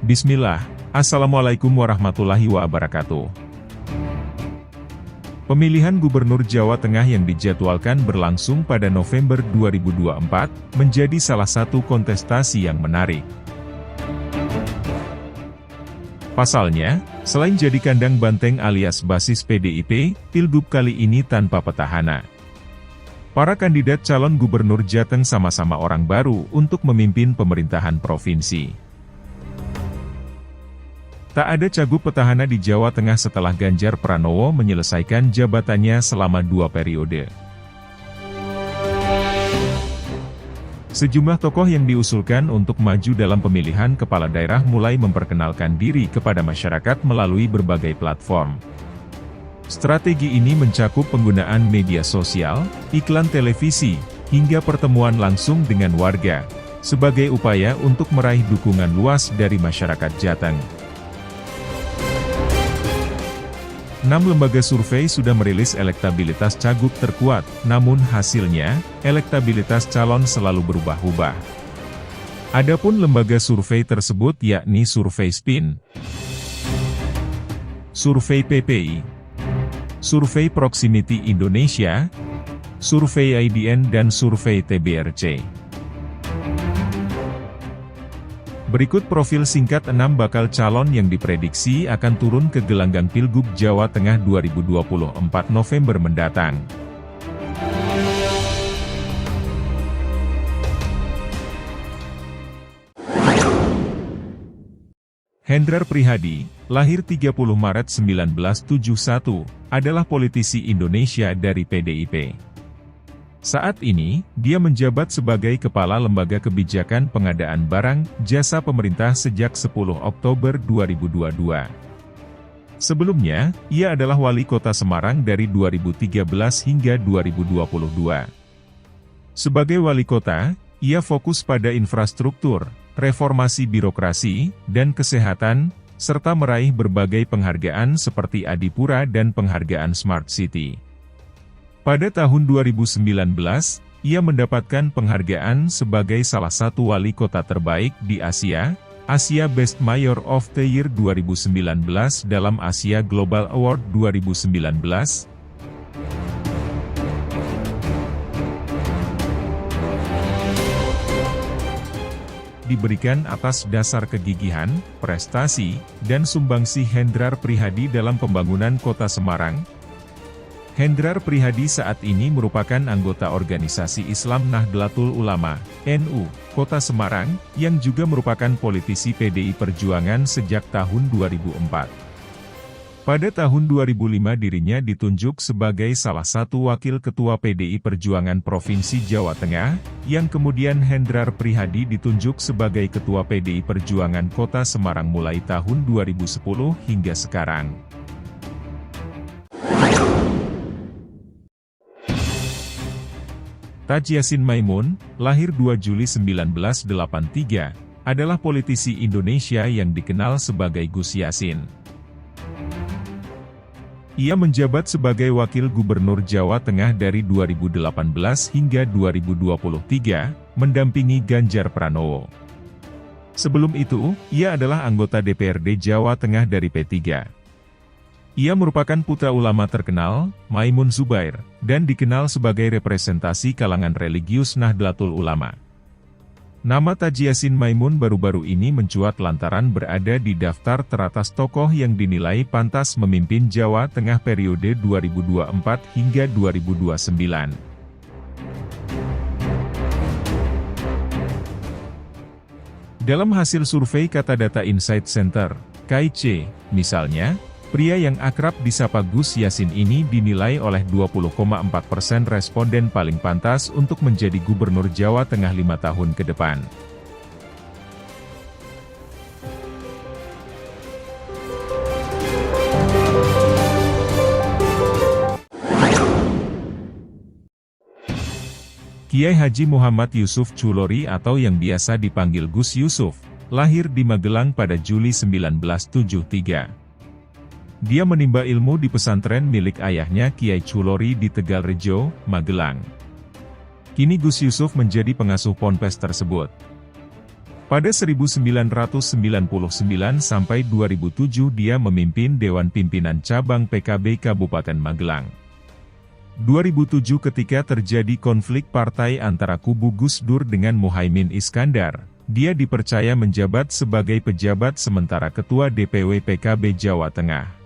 Bismillah, Assalamualaikum warahmatullahi wabarakatuh. Pemilihan Gubernur Jawa Tengah yang dijadwalkan berlangsung pada November 2024, menjadi salah satu kontestasi yang menarik. Pasalnya, selain jadi kandang banteng alias basis PDIP, Pilgub kali ini tanpa petahana. Para kandidat calon gubernur Jateng sama-sama orang baru untuk memimpin pemerintahan provinsi. Tak ada cagup petahana di Jawa Tengah setelah Ganjar Pranowo menyelesaikan jabatannya selama 2 periode. Sejumlah tokoh yang diusulkan untuk maju dalam pemilihan kepala daerah mulai memperkenalkan diri kepada masyarakat melalui berbagai platform. Strategi ini mencakup penggunaan media sosial, iklan televisi, hingga pertemuan langsung dengan warga, sebagai upaya untuk meraih dukungan luas dari masyarakat Jateng. 6 lembaga survei sudah merilis elektabilitas cagup terkuat, namun hasilnya, elektabilitas calon selalu berubah-ubah. Adapun lembaga survei tersebut yakni Survei SPIN, Survei PPI, Survei Proximity Indonesia, Survei IDN dan Survei TBRC. Berikut profil singkat 6 bakal calon yang diprediksi akan turun ke gelanggang Pilgub Jawa Tengah 2024 November mendatang. Hendrar Prihadi, lahir 30 Maret 1971, adalah politisi Indonesia dari PDIP. Saat ini, dia menjabat sebagai Kepala Lembaga Kebijakan Pengadaan Barang, Jasa Pemerintah sejak 10 Oktober 2022. Sebelumnya, ia adalah Wali Kota Semarang dari 2013 hingga 2022. Sebagai Wali Kota, ia fokus pada infrastruktur, reformasi birokrasi, dan kesehatan, serta meraih berbagai penghargaan seperti Adipura dan penghargaan Smart City. Pada tahun 2019, ia mendapatkan penghargaan sebagai salah satu wali kota terbaik di Asia, Asia Best Mayor of the Year 2019 dalam Asia Global Award 2019. Diberikan atas dasar kegigihan, prestasi, dan sumbangsi Hendrar Prihadi dalam pembangunan kota Semarang. Hendrar Prihadi saat ini merupakan anggota organisasi Islam Nahdlatul Ulama, NU, Kota Semarang, yang juga merupakan politisi PDI Perjuangan sejak tahun 2004. Pada tahun 2005 dirinya ditunjuk sebagai salah satu wakil ketua PDI Perjuangan Provinsi Jawa Tengah, yang kemudian Hendrar Prihadi ditunjuk sebagai ketua PDI Perjuangan Kota Semarang mulai tahun 2010 hingga sekarang. Taj Yassin Maimun, lahir 2 Juli 1983, adalah politisi Indonesia yang dikenal sebagai Gus Yassin. Ia menjabat sebagai Wakil Gubernur Jawa Tengah dari 2018 hingga 2023, mendampingi Ganjar Pranowo. Sebelum itu, ia adalah anggota DPRD Jawa Tengah dari P3. Ia merupakan putra ulama terkenal, Maimun Zubair, dan dikenal sebagai representasi kalangan religius Nahdlatul Ulama. Nama Taj Yassin Maimun baru-baru ini mencuat lantaran berada di daftar teratas tokoh yang dinilai pantas memimpin Jawa Tengah periode 2024 hingga 2029. Dalam hasil survei Kata Data Insight Center, KIC, misalnya, pria yang akrab disapa Gus Yassin ini dinilai oleh 20,4% responden paling pantas untuk menjadi Gubernur Jawa Tengah 5 tahun ke depan. Kiai Haji Muhammad Yusuf Chulori atau yang biasa dipanggil Gus Yusuf, lahir di Magelang pada Juli 1973. Dia menimba ilmu di pesantren milik ayahnya Kiai Chulori di Tegalrejo, Magelang. Kini Gus Yusuf menjadi pengasuh ponpes tersebut. Pada 1999 sampai 2007 dia memimpin Dewan Pimpinan Cabang PKB Kabupaten Magelang. 2007 ketika terjadi konflik partai antara kubu Gus Dur dengan Muhaimin Iskandar, dia dipercaya menjabat sebagai pejabat sementara Ketua DPW PKB Jawa Tengah.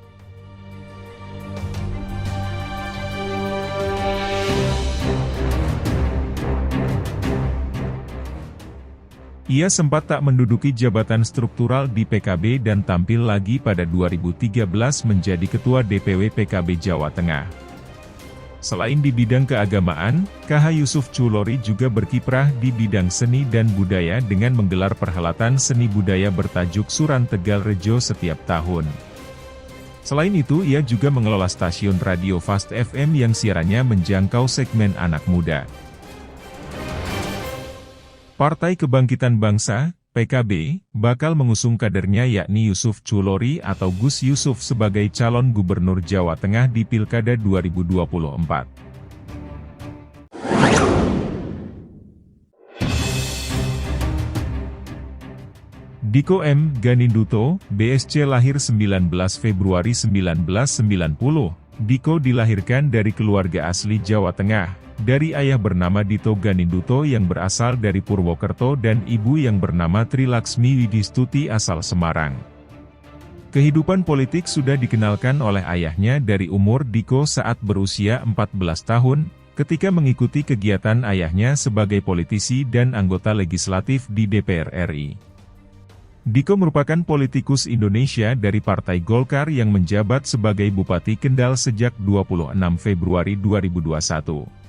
Ia sempat tak menduduki jabatan struktural di PKB dan tampil lagi pada 2013 menjadi Ketua DPW PKB Jawa Tengah. Selain di bidang keagamaan, KH Yusuf Chulori juga berkiprah di bidang seni dan budaya dengan menggelar perhelatan seni budaya bertajuk Suran Tegal Rejo setiap tahun. Selain itu ia juga mengelola stasiun radio Fast FM yang siarannya menjangkau segmen anak muda. Partai Kebangkitan Bangsa, PKB, bakal mengusung kadernya yakni Yusuf Chulori atau Gus Yusuf sebagai calon gubernur Jawa Tengah di Pilkada 2024. Diko M. Ganinduto, BSC lahir 19 Februari 1990. Diko dilahirkan dari keluarga asli Jawa Tengah. Dari ayah bernama Dito Ganinduto yang berasal dari Purwokerto dan ibu yang bernama Trilaksmi Widistuti asal Semarang. Kehidupan politik sudah dikenalkan oleh ayahnya dari umur Diko saat berusia 14 tahun, ketika mengikuti kegiatan ayahnya sebagai politisi dan anggota legislatif di DPR RI. Diko merupakan politikus Indonesia dari Partai Golkar yang menjabat sebagai Bupati Kendal sejak 26 Februari 2021.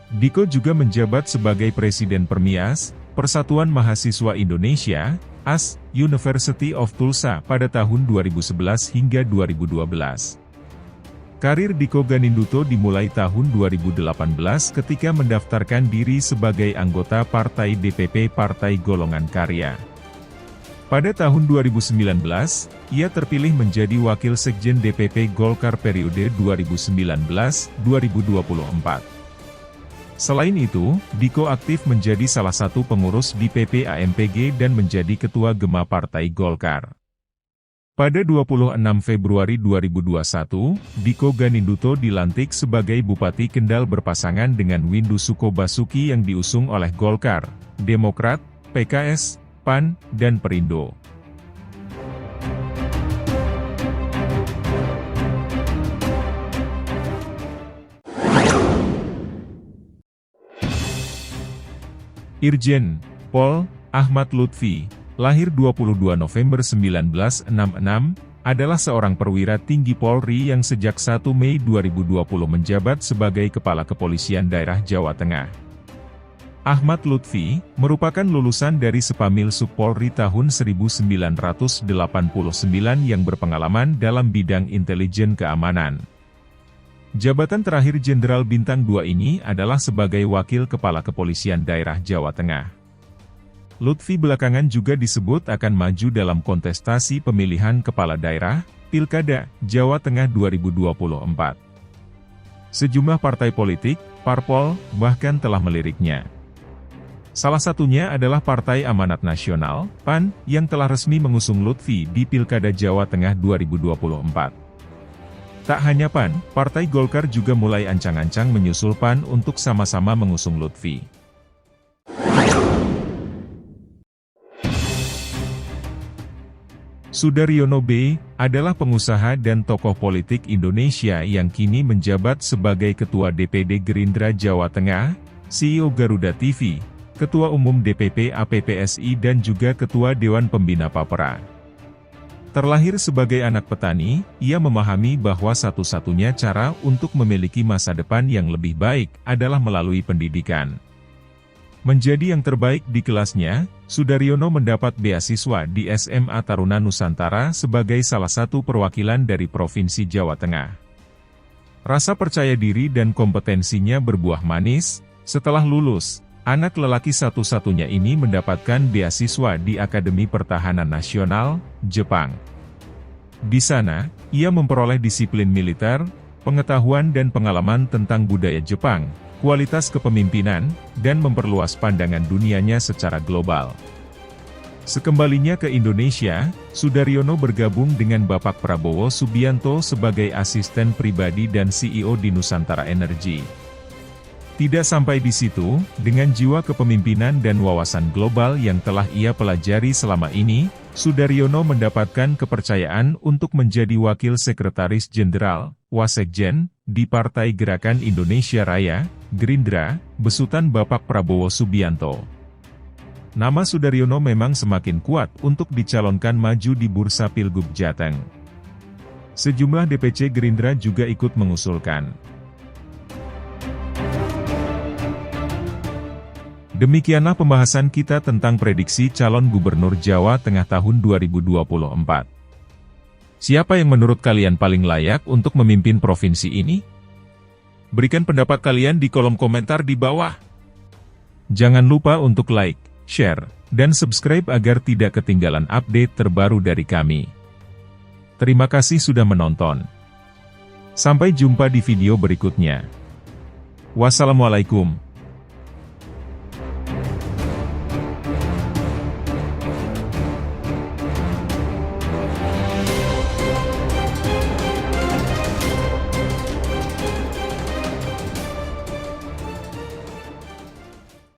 Diko juga menjabat sebagai Presiden Permias, Persatuan Mahasiswa Indonesia, AS, University of Tulsa pada tahun 2011 hingga 2012. Karir Diko Ganinduto dimulai tahun 2018 ketika mendaftarkan diri sebagai anggota Partai DPP Partai Golongan Karya. Pada tahun 2019, ia terpilih menjadi Wakil Sekjen DPP Golkar periode 2019-2024. Selain itu, Diko aktif menjadi salah satu pengurus di PPAMPG dan menjadi Ketua Gema Partai Golkar. Pada 26 Februari 2021, Diko Ganinduto dilantik sebagai Bupati Kendal berpasangan dengan Windu Suko Basuki yang diusung oleh Golkar, Demokrat, PKS, PAN, dan Perindo. Irjen Pol Ahmad Lutfi, lahir 22 November 1966, adalah seorang perwira tinggi Polri yang sejak 1 Mei 2020 menjabat sebagai Kepala Kepolisian Daerah Jawa Tengah. Ahmad Lutfi merupakan lulusan dari Sepamil Subpolri tahun 1989 yang berpengalaman dalam bidang intelijen keamanan. Jabatan terakhir Jenderal Bintang 2 ini adalah sebagai Wakil Kepala Kepolisian Daerah Jawa Tengah. Lutfi belakangan juga disebut akan maju dalam kontestasi pemilihan Kepala Daerah, Pilkada, Jawa Tengah 2024. Sejumlah partai politik, parpol, bahkan telah meliriknya. Salah satunya adalah Partai Amanat Nasional, PAN, yang telah resmi mengusung Lutfi di Pilkada Jawa Tengah 2024. Tak hanya PAN, Partai Golkar juga mulai ancang-ancang menyusul PAN untuk sama-sama mengusung Lutfi. Sudaryono B. adalah pengusaha dan tokoh politik Indonesia yang kini menjabat sebagai Ketua DPD Gerindra Jawa Tengah, CEO Garuda TV, Ketua Umum DPP APPSI dan juga Ketua Dewan Pembina Papera. Terlahir sebagai anak petani, ia memahami bahwa satu-satunya cara untuk memiliki masa depan yang lebih baik adalah melalui pendidikan. Menjadi yang terbaik di kelasnya, Sudaryono mendapat beasiswa di SMA Taruna Nusantara sebagai salah satu perwakilan dari Provinsi Jawa Tengah. Rasa percaya diri dan kompetensinya berbuah manis. Setelah lulus, anak lelaki satu-satunya ini mendapatkan beasiswa di Akademi Pertahanan Nasional, Jepang. Di sana, ia memperoleh disiplin militer, pengetahuan dan pengalaman tentang budaya Jepang, kualitas kepemimpinan, dan memperluas pandangan dunianya secara global. Sekembalinya ke Indonesia, Sudaryono bergabung dengan Bapak Prabowo Subianto sebagai asisten pribadi dan CEO di Nusantara Energy. Tidak sampai di situ, dengan jiwa kepemimpinan dan wawasan global yang telah ia pelajari selama ini, Sudaryono mendapatkan kepercayaan untuk menjadi Wakil Sekretaris Jenderal, Wasekjen, di Partai Gerakan Indonesia Raya, Gerindra, besutan Bapak Prabowo Subianto. Nama Sudaryono memang semakin kuat untuk dicalonkan maju di Bursa Pilgub Jateng. Sejumlah DPC Gerindra juga ikut mengusulkan. Demikianlah pembahasan kita tentang prediksi calon gubernur Jawa Tengah tahun 2024. Siapa yang menurut kalian paling layak untuk memimpin provinsi ini? Berikan pendapat kalian di kolom komentar di bawah. Jangan lupa untuk like, share, dan subscribe agar tidak ketinggalan update terbaru dari kami. Terima kasih sudah menonton. Sampai jumpa di video berikutnya. Wassalamualaikum.